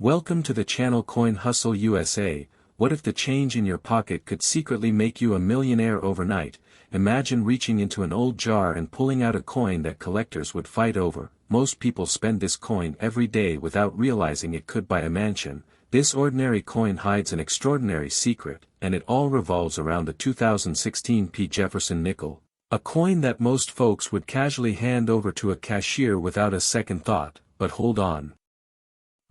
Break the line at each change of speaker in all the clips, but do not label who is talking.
Welcome to the channel Coin Hustle USA. What if the change in your pocket could secretly make you a millionaire overnight? Imagine reaching into an old jar and pulling out a coin that collectors would fight over. Most people spend this coin every day without realizing it could buy a mansion. This ordinary coin hides an extraordinary secret, and it all revolves around the 2016 Jefferson Nickel. A coin that most folks would casually hand over to a cashier without a second thought. But hold on.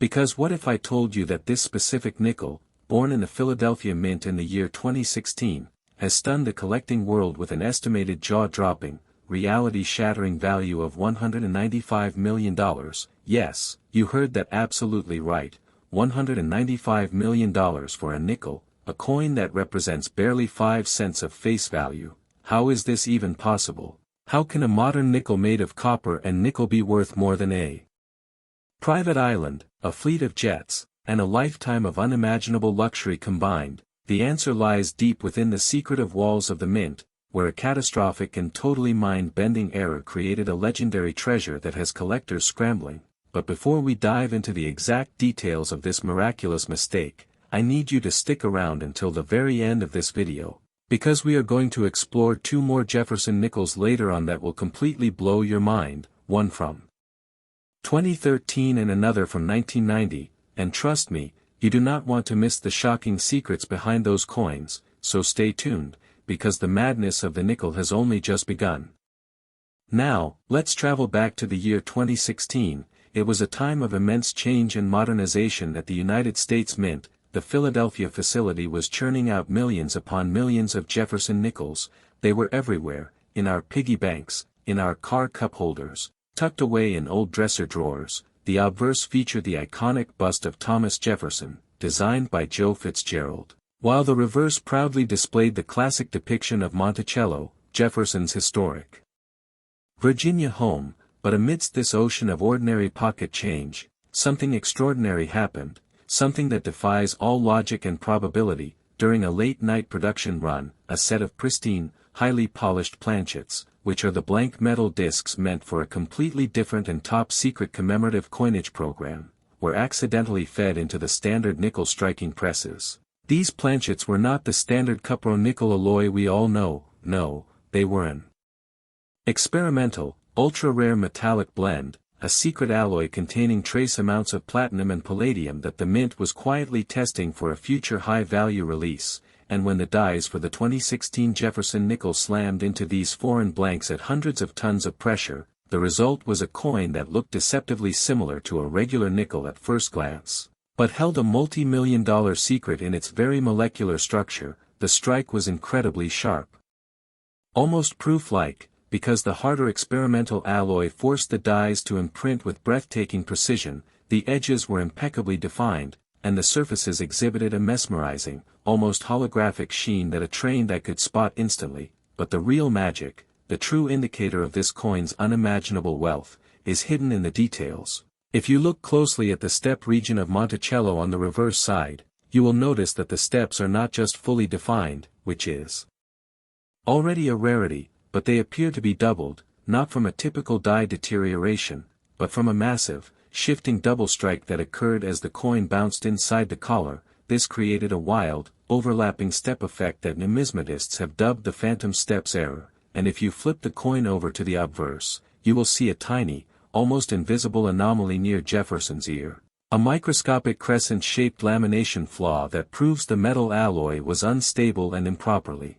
Because what if I told you that this specific nickel, born in the Philadelphia Mint in the year 2016, has stunned the collecting world with an estimated jaw-dropping, reality-shattering value of $195 million? Yes, you heard that absolutely right, $195 million for a nickel, a coin that represents barely 5 cents of face value. How is this even possible? How can a modern nickel made of copper and nickel be worth more than a private island, a fleet of jets, and a lifetime of unimaginable luxury combined? The answer lies deep within the secretive walls of the Mint, where a catastrophic and totally mind-bending error created a legendary treasure that has collectors scrambling. But before we dive into the exact details of this miraculous mistake, I need you to stick around until the very end of this video, because we are going to explore 2 more Jefferson Nickels later on that will completely blow your mind, one from 2013 and another from 1990, and trust me, you do not want to miss the shocking secrets behind those coins, so stay tuned, because the madness of the nickel has only just begun. Now, let's travel back to the year 2016. It was a time of immense change and modernization at the United States Mint. The Philadelphia facility was churning out millions upon millions of Jefferson Nickels. They were everywhere, in our piggy banks, in our car cup holders, tucked away in old dresser drawers. The obverse featured the iconic bust of Thomas Jefferson, designed by Joe Fitzgerald, while the reverse proudly displayed the classic depiction of Monticello, Jefferson's historic Virginia home. But amidst this ocean of ordinary pocket change, something extraordinary happened, something that defies all logic and probability. During a late-night production run, a set of pristine, highly polished planchets, which are the blank metal discs meant for a completely different and top-secret commemorative coinage program, were accidentally fed into the standard nickel striking presses. These planchets were not the standard cupro-nickel alloy we all know. No, they were an experimental, ultra-rare metallic blend, a secret alloy containing trace amounts of platinum and palladium that the Mint was quietly testing for a future high-value release. And when the dies for the 2016 Jefferson Nickel slammed into these foreign blanks at hundreds of tons of pressure, the result was a coin that looked deceptively similar to a regular nickel at first glance, but held a multi-million-dollar secret in its very molecular structure. The strike was incredibly sharp, almost proof-like, because the harder experimental alloy forced the dies to imprint with breathtaking precision. The edges were impeccably defined, and the surfaces exhibited a mesmerizing, almost holographic sheen that a trained eye could spot instantly. But the real magic, the true indicator of this coin's unimaginable wealth, is hidden in the details. If you look closely at the step region of Monticello on the reverse side, you will notice that the steps are not just fully defined, which is already a rarity, but they appear to be doubled, not from a typical die deterioration, but from a massive, shifting double strike that occurred as the coin bounced inside the collar. This created a wild, overlapping step effect that numismatists have dubbed the phantom steps error, and if you flip the coin over to the obverse, you will see a tiny, almost invisible anomaly near Jefferson's ear, a microscopic crescent-shaped lamination flaw that proves the metal alloy was unstable and improperly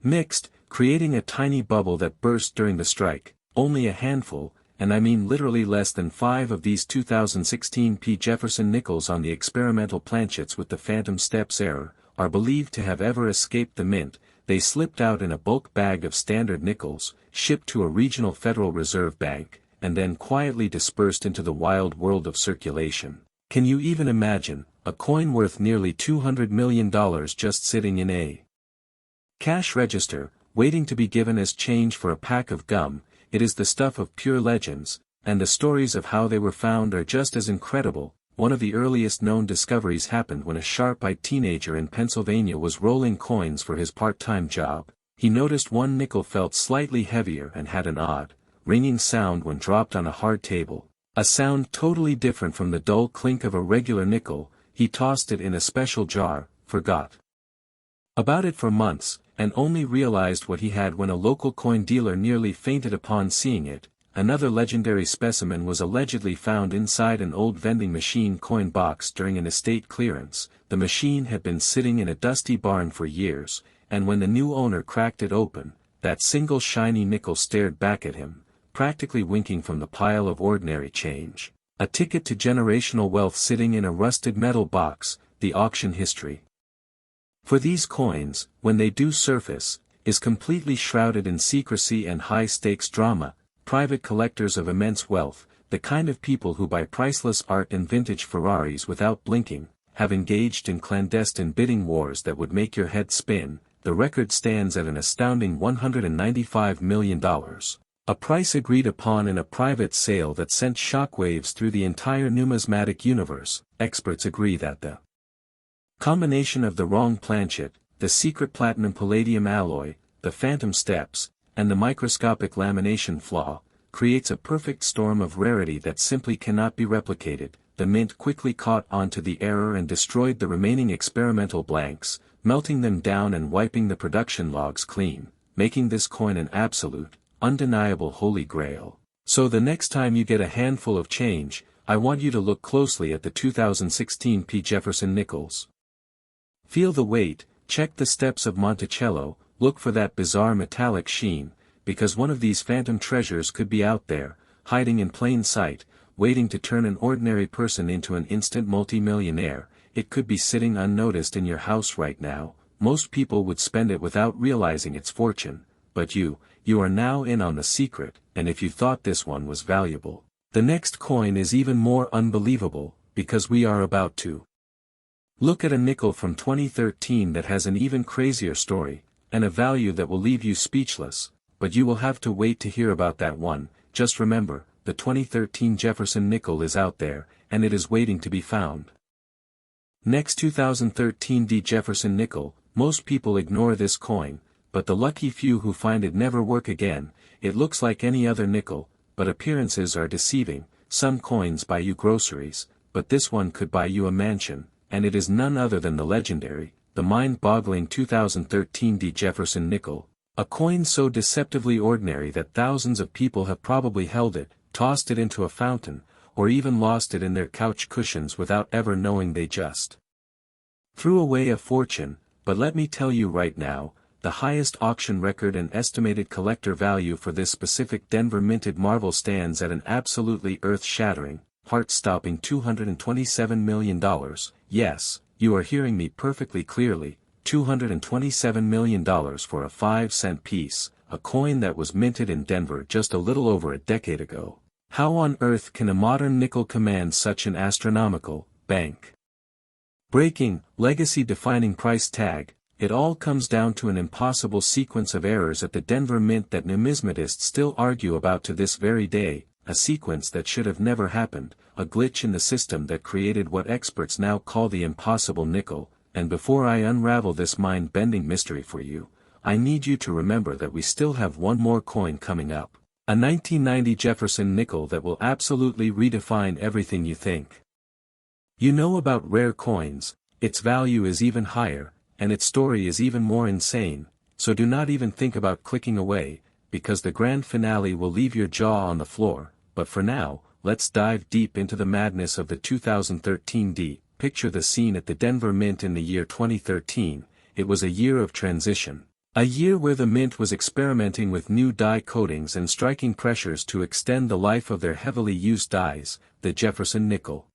mixed, creating a tiny bubble that burst during the strike. Only a handful, and I mean literally less than 5 of these 2016 Jefferson Nickels on the experimental planchets with the phantom steps error, are believed to have ever escaped the Mint. They slipped out in a bulk bag of standard nickels, shipped to a regional Federal Reserve Bank, and then quietly dispersed into the wild world of circulation. Can you even imagine, a coin worth nearly $200 million just sitting in a cash register, waiting to be given as change for a pack of gum? It is the stuff of pure legends, and the stories of how they were found are just as incredible. One of the earliest known discoveries happened when a sharp-eyed teenager in Pennsylvania was rolling coins for his part-time job. He noticed one nickel felt slightly heavier and had an odd, ringing sound when dropped on a hard table. A sound totally different from the dull clink of a regular nickel. He tossed it in a special jar, forgot about it for months, and only realized what he had when a local coin dealer nearly fainted upon seeing it. Another legendary specimen was allegedly found inside an old vending machine coin box during an estate clearance. The machine had been sitting in a dusty barn for years, and when the new owner cracked it open, that single shiny nickel stared back at him, practically winking from the pile of ordinary change. A ticket to generational wealth sitting in a rusted metal box, the auction history for these coins, when they do surface, is completely shrouded in secrecy and high-stakes drama. Private collectors of immense wealth, the kind of people who buy priceless art and vintage Ferraris without blinking, have engaged in clandestine bidding wars that would make your head spin. The record stands at an astounding $195 million. A price agreed upon in a private sale that sent shockwaves through the entire numismatic universe. Experts agree that the combination of the wrong planchet, the secret platinum palladium alloy, the phantom steps, and the microscopic lamination flaw, creates a perfect storm of rarity that simply cannot be replicated. The mint quickly caught onto the error and destroyed the remaining experimental blanks, melting them down and wiping the production logs clean, making this coin an absolute, undeniable holy grail. So the next time you get a handful of change, I want you to look closely at the 2016 P. Jefferson Nickels. Feel the weight, check the steps of Monticello, look for that bizarre metallic sheen, because one of these phantom treasures could be out there, hiding in plain sight, waiting to turn an ordinary person into an instant multi-millionaire. It could be sitting unnoticed in your house right now. Most people would spend it without realizing its fortune, but you are now in on the secret, and if you thought this one was valuable, the next coin is even more unbelievable, because we are about to look at a nickel from 2013 that has an even crazier story, and a value that will leave you speechless, but you will have to wait to hear about that one. Just remember, the 2013 Jefferson Nickel is out there, and it is waiting to be found. Next 2013 D. Jefferson Nickel. Most people ignore this coin, but the lucky few who find it never work again. It looks like any other nickel, but appearances are deceiving. Some coins buy you groceries, but this one could buy you a mansion, and it is none other than the legendary, the mind-boggling 2013 D. Jefferson Nickel, a coin so deceptively ordinary that thousands of people have probably held it, tossed it into a fountain, or even lost it in their couch cushions without ever knowing they just threw away a fortune. But let me tell you right now, the highest auction record and estimated collector value for this specific Denver minted marvel stands at an absolutely earth-shattering, heart-stopping $227 million. Yes, you are hearing me perfectly clearly, $227 million for a 5-cent piece, a coin that was minted in Denver just a little over a decade ago. How on earth can a modern nickel command such an astronomical, bank-breaking, legacy-defining price tag? It all comes down to an impossible sequence of errors at the Denver Mint that numismatists still argue about to this very day, a sequence that should have never happened, a glitch in the system that created what experts now call the impossible nickel. And before I unravel this mind-bending mystery for you, I need you to remember that we still have one more coin coming up. A 1990 Jefferson Nickel that will absolutely redefine everything you think you know about rare coins. Its value is even higher, and its story is even more insane, so do not even think about clicking away, because the grand finale will leave your jaw on the floor. But for now, let's dive deep into the madness of the 2013 D. Picture the scene at the Denver Mint in the year 2013. It was a year of transition. A year where the Mint was experimenting with new die coatings and striking pressures to extend the life of their heavily used dies. The Jefferson Nickel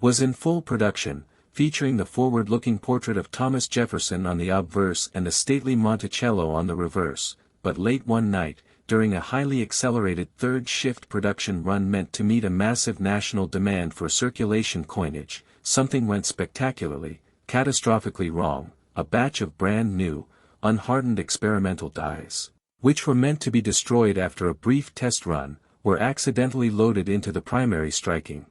was in full production, featuring the forward-looking portrait of Thomas Jefferson on the obverse and a stately Monticello on the reverse. But late one night, during a highly accelerated third-shift production run meant to meet a massive national demand for circulation coinage, something went spectacularly, catastrophically wrong. A batch of brand-new, unhardened experimental dies, which were meant to be destroyed after a brief test run, were accidentally loaded into the primary striking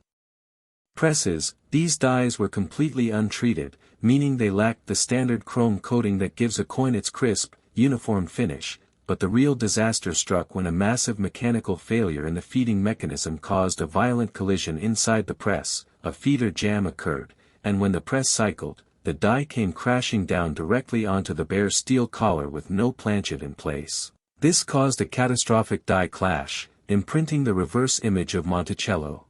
presses. These dies were completely untreated, meaning they lacked the standard chrome coating that gives a coin its crisp, uniform finish. but the real disaster struck when a massive mechanical failure in the feeding mechanism caused a violent collision inside the press. A feeder jam occurred, and when the press cycled, the die came crashing down directly onto the bare steel collar with no planchet in place. This caused a catastrophic die clash, imprinting the reverse image of Monticello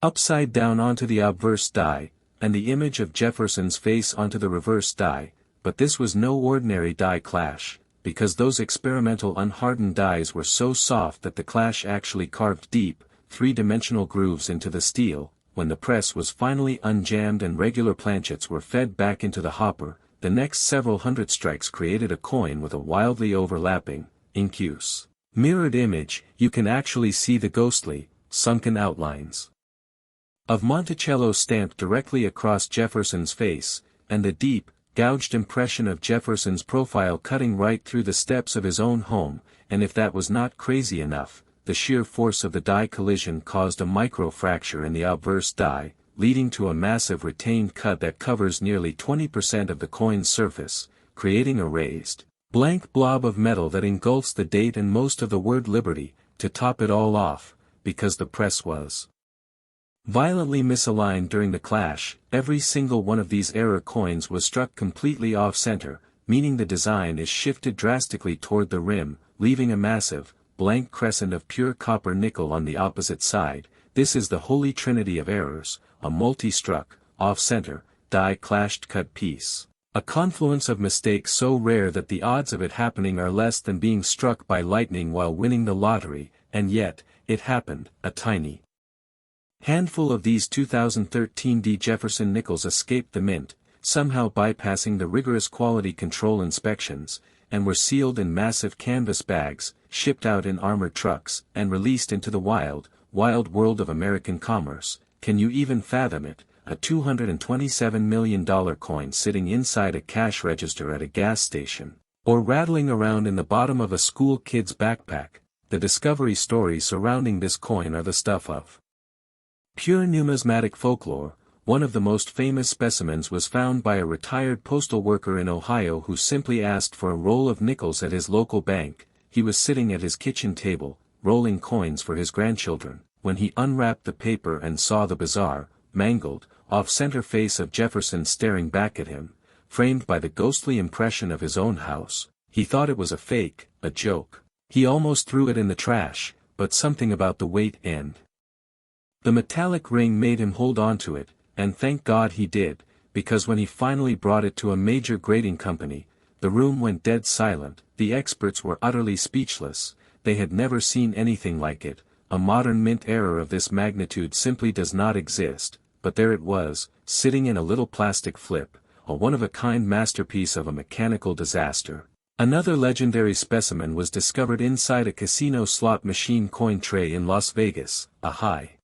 upside down onto the obverse die, and the image of Jefferson's face onto the reverse die. But this was no ordinary die clash, because those experimental unhardened dies were so soft that the clash actually carved deep, three-dimensional grooves into the steel. When the press was finally unjammed and regular planchets were fed back into the hopper, the next several hundred strikes created a coin with a wildly overlapping, incuse mirrored image. You can actually see the ghostly, sunken outlines of Monticello stamped directly across Jefferson's face, and the deep, gouged impression of Jefferson's profile cutting right through the steps of his own home. And if that was not crazy enough, the sheer force of the die collision caused a micro-fracture in the obverse die, leading to a massive retained cut that covers nearly 20% of the coin's surface, creating a raised, blank blob of metal that engulfs the date and most of the word liberty. To top it all off, because the press was violently misaligned during the clash, every single one of these error coins was struck completely off-center, meaning the design is shifted drastically toward the rim, leaving a massive, blank crescent of pure copper nickel on the opposite side. This is the holy trinity of errors, a multi-struck, off-center, die-clashed cut piece. A confluence of mistakes so rare that the odds of it happening are less than being struck by lightning while winning the lottery, and yet, it happened. A tiny handful of these 2013 Jefferson Nickels escaped the mint, somehow bypassing the rigorous quality control inspections, and were sealed in massive canvas bags, shipped out in armored trucks, and released into the wild, wild world of American commerce. Can you even fathom it? A $227 million coin sitting inside a cash register at a gas station, or rattling around in the bottom of a school kid's backpack. The discovery stories surrounding this coin are the stuff of pure numismatic folklore. One of the most famous specimens was found by a retired postal worker in Ohio who simply asked for a roll of nickels at his local bank. He was sitting at his kitchen table, rolling coins for his grandchildren, when he unwrapped the paper and saw the bizarre, mangled, off-center face of Jefferson staring back at him, framed by the ghostly impression of his own house. He thought it was a fake, a joke. He almost threw it in the trash, but something about the weight and the metallic ring made him hold on to it, and thank God he did, because when he finally brought it to a major grading company, the room went dead silent. The experts were utterly speechless. They had never seen anything like it. A modern mint error of this magnitude simply does not exist, but there it was, sitting in a little plastic flip, a one-of-a-kind masterpiece of a mechanical disaster. Another legendary specimen was discovered inside a casino slot machine coin tray in Las Vegas. A high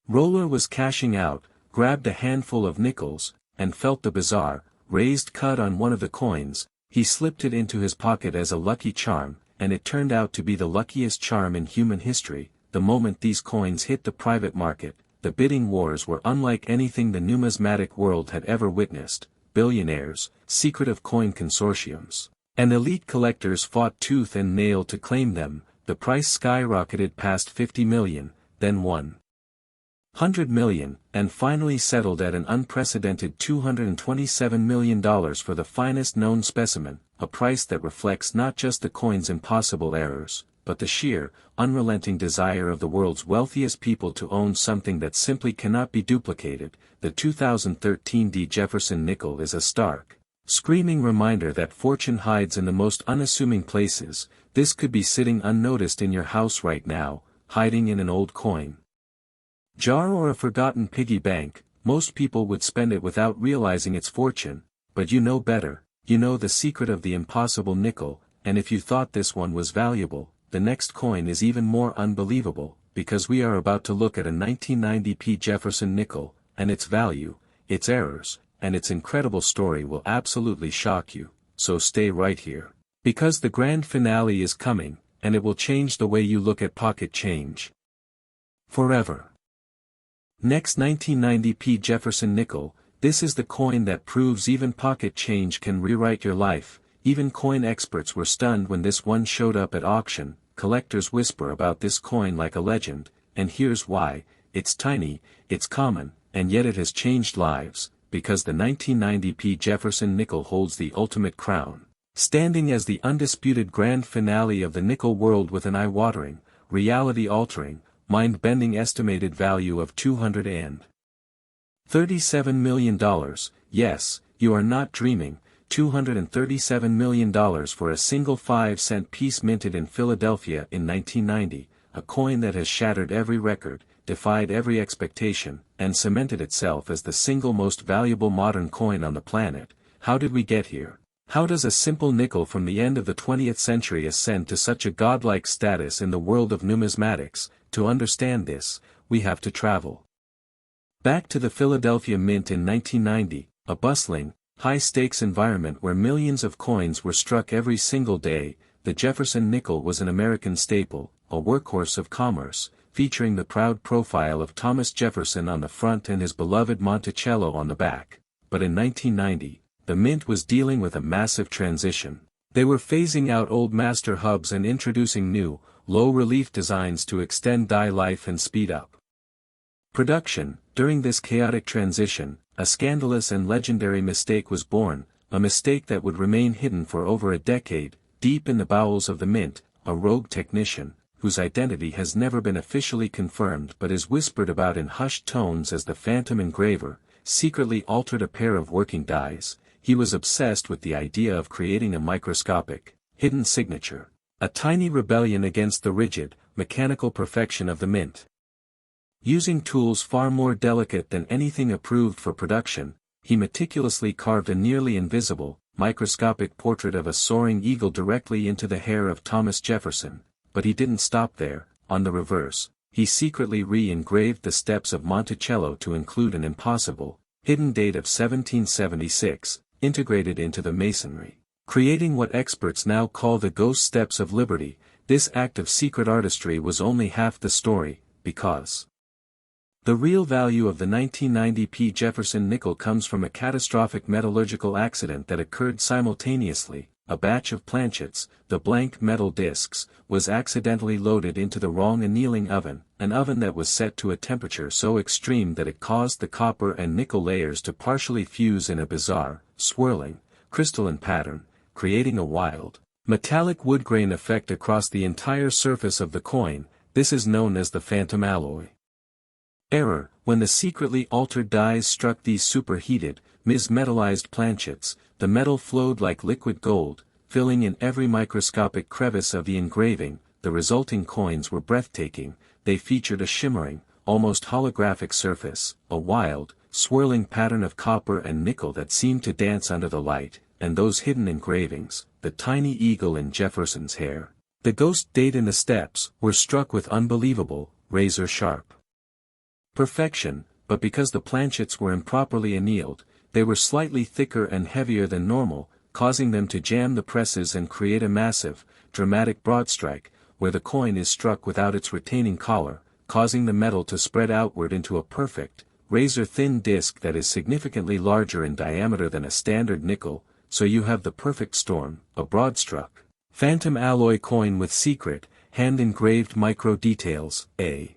roller was cashing out, grabbed a handful of nickels, and felt the bizarre, raised cut on one of the coins. He slipped it into his pocket as a lucky charm, and it turned out to be the luckiest charm in human history. The moment these coins hit the private market, the bidding wars were unlike anything the numismatic world had ever witnessed. Billionaires, secretive coin consortiums, and elite collectors fought tooth and nail to claim them. The price skyrocketed past 50 million, then 100 million, and finally settled at an unprecedented $227 million for the finest known specimen, a price that reflects not just the coin's impossible errors, but the sheer, unrelenting desire of the world's wealthiest people to own something that simply cannot be duplicated. The 2013 Jefferson Nickel is a stark, screaming reminder that fortune hides in the most unassuming places. This could be sitting unnoticed in your house right now, hiding in an old coin jar or a forgotten piggy bank. Most people would spend it without realizing its fortune, but you know better. You know the secret of the impossible nickel, and if you thought this one was valuable, the next coin is even more unbelievable, because we are about to look at a 1990 Jefferson Nickel, and its value, its errors, and its incredible story will absolutely shock you. So stay right here, because the grand finale is coming, and it will change the way you look at pocket change forever. Next, 1990 Jefferson Nickel. This is the coin that proves even pocket change can rewrite your life. Even coin experts were stunned when this one showed up at auction. Collectors whisper about this coin like a legend, and here's why: it's tiny, it's common, and yet it has changed lives, because the 1990p Jefferson Nickel holds the ultimate crown, standing as the undisputed grand finale of the nickel world with an eye-watering, reality-altering, mind-bending estimated value of $237 million. Yes, you are not dreaming. $237 million for a single 5-cent piece minted in Philadelphia in 1990, a coin that has shattered every record, defied every expectation, and cemented itself as the single most valuable modern coin on the planet. How did we get here? How does a simple nickel from the end of the 20th century ascend to such a godlike status in the world of numismatics? To understand this, we have to travel back to the Philadelphia Mint in 1990, a bustling, high-stakes environment where millions of coins were struck every single day. The Jefferson Nickel was an American staple, a workhorse of commerce, featuring the proud profile of Thomas Jefferson on the front and his beloved Monticello on the back. But in 1990, the Mint was dealing with a massive transition. They were phasing out old master hubs and introducing new, low-relief designs to extend die life and speed up production. During this chaotic transition, a scandalous and legendary mistake was born, a mistake that would remain hidden for over a decade. Deep in the bowels of the Mint, a rogue technician, whose identity has never been officially confirmed but is whispered about in hushed tones as the Phantom Engraver, secretly altered a pair of working dies. He was obsessed with the idea of creating a microscopic, hidden signature, a tiny rebellion against the rigid, mechanical perfection of the Mint. Using tools far more delicate than anything approved for production, he meticulously carved a nearly invisible, microscopic portrait of a soaring eagle directly into the hair of Thomas Jefferson. But he didn't stop there. On the reverse, he secretly re-engraved the steps of Monticello to include an impossible, hidden date of 1776, integrated into the masonry, creating what experts now call the Ghost Steps of Liberty. This act of secret artistry was only half the story, because the real value of the 1990p Jefferson Nickel comes from a catastrophic metallurgical accident that occurred simultaneously. A batch of planchets, the blank metal discs, was accidentally loaded into the wrong annealing oven, an oven that was set to a temperature so extreme that it caused the copper and nickel layers to partially fuse in a bizarre, swirling, crystalline pattern, creating a wild, metallic woodgrain effect across the entire surface of the coin. This is known as the phantom alloy error. When the secretly altered dies struck these superheated, mis-metallized planchets, the metal flowed like liquid gold, filling in every microscopic crevice of the engraving. The resulting coins were breathtaking. They featured a shimmering, almost holographic surface, a wild, swirling pattern of copper and nickel that seemed to dance under the light, and those hidden engravings, the tiny eagle in Jefferson's hair, the ghost date in the steps, were struck with unbelievable, razor-sharp perfection. But because the planchets were improperly annealed, they were slightly thicker and heavier than normal, causing them to jam the presses and create a massive, dramatic broadstrike, where the coin is struck without its retaining collar, causing the metal to spread outward into a perfect, razor-thin disc that is significantly larger in diameter than a standard nickel. So you have the perfect storm, a broad-struck, phantom alloy coin with secret, hand-engraved micro-details, a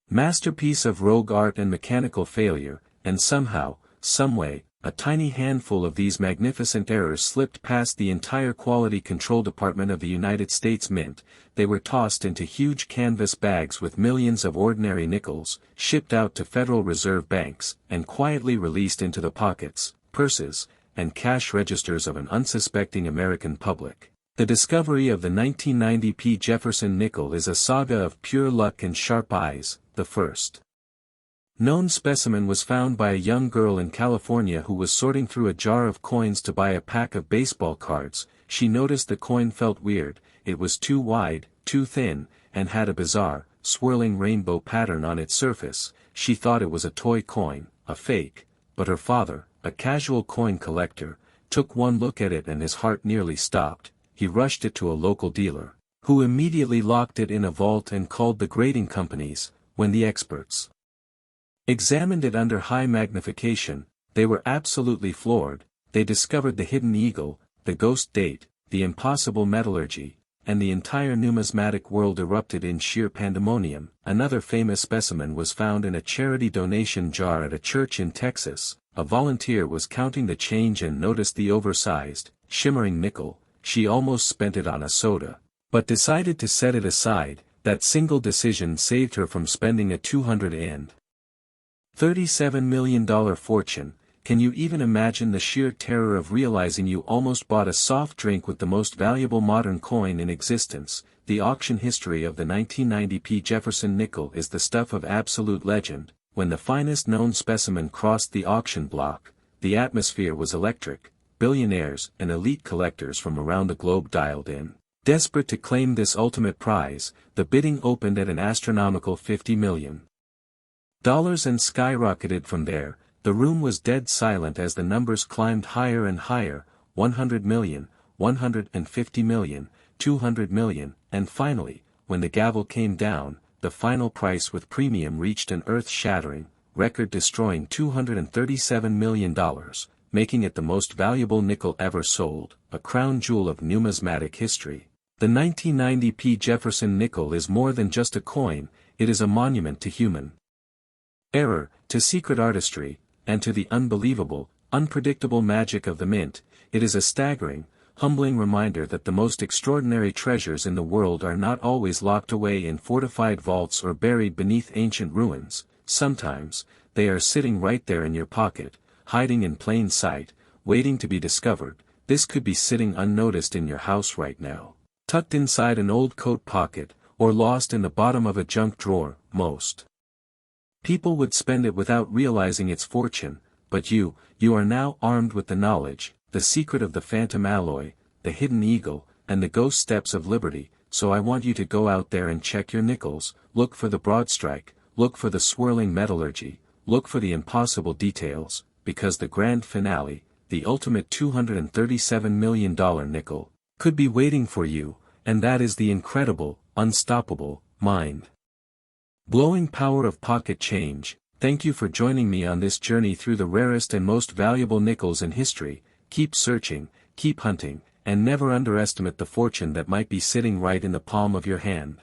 masterpiece of rogue art and mechanical failure. And somehow, someway, a tiny handful of these magnificent errors slipped past the entire quality control department of the United States Mint. They were tossed into huge canvas bags with millions of ordinary nickels, shipped out to Federal Reserve banks, and quietly released into the pockets, purses, and cash registers of an unsuspecting American public. The discovery of the 1990p Jefferson Nickel is a saga of pure luck and sharp eyes. The first known specimen was found by a young girl in California who was sorting through a jar of coins to buy a pack of baseball cards. She noticed the coin felt weird. It was too wide, too thin, and had a bizarre, swirling rainbow pattern on its surface. She thought it was a toy coin, a fake. But her father, a casual coin collector, took one look at it and his heart nearly stopped. He rushed it to a local dealer, who immediately locked it in a vault and called the grading companies. When the experts examined it under high magnification, they were absolutely floored. They discovered the hidden eagle, the ghost date, the impossible metallurgy, and the entire numismatic world erupted in sheer pandemonium. Another famous specimen was found in a charity donation jar at a church in Texas. A volunteer was counting the change and noticed the oversized, shimmering nickel. She almost spent it on a soda, but decided to set it aside. That single decision saved her from spending a $237 million fortune. Can you even imagine the sheer terror of realizing you almost bought a soft drink with the most valuable modern coin in existence? The auction history of the 1990p Jefferson Nickel is the stuff of absolute legend. When the finest known specimen crossed the auction block, the atmosphere was electric. Billionaires and elite collectors from around the globe dialed in. Desperate to claim this ultimate prize, the bidding opened at an astronomical $50 million and skyrocketed from there. The room was dead silent as the numbers climbed higher and higher, 100 million, 150 million, 200 million, and finally, when the gavel came down, the final price with premium reached an earth-shattering, record-destroying $237 million, making it the most valuable nickel ever sold, a crown jewel of numismatic history. The 1990p Jefferson Nickel is more than just a coin, it is a monument to human error, to secret artistry, and to the unbelievable, unpredictable magic of the mint. It is a staggering, humbling reminder that the most extraordinary treasures in the world are not always locked away in fortified vaults or buried beneath ancient ruins. Sometimes, they are sitting right there in your pocket, hiding in plain sight, waiting to be discovered. This could be sitting unnoticed in your house right now, tucked inside an old coat pocket, or lost in the bottom of a junk drawer. Most people would spend it without realizing its fortune, but you are now armed with the knowledge, the secret of the phantom alloy, the hidden eagle, and the ghost steps of liberty. So I want you to go out there and check your nickels, look for the broadstrike, look for the swirling metallurgy, look for the impossible details, because the grand finale, the ultimate $237 million nickel, could be waiting for you, and that is the incredible, unstoppable, mind-blowing power of pocket change. Thank you for joining me on this journey through the rarest and most valuable nickels in history. Keep searching, keep hunting, and never underestimate the fortune that might be sitting right in the palm of your hand.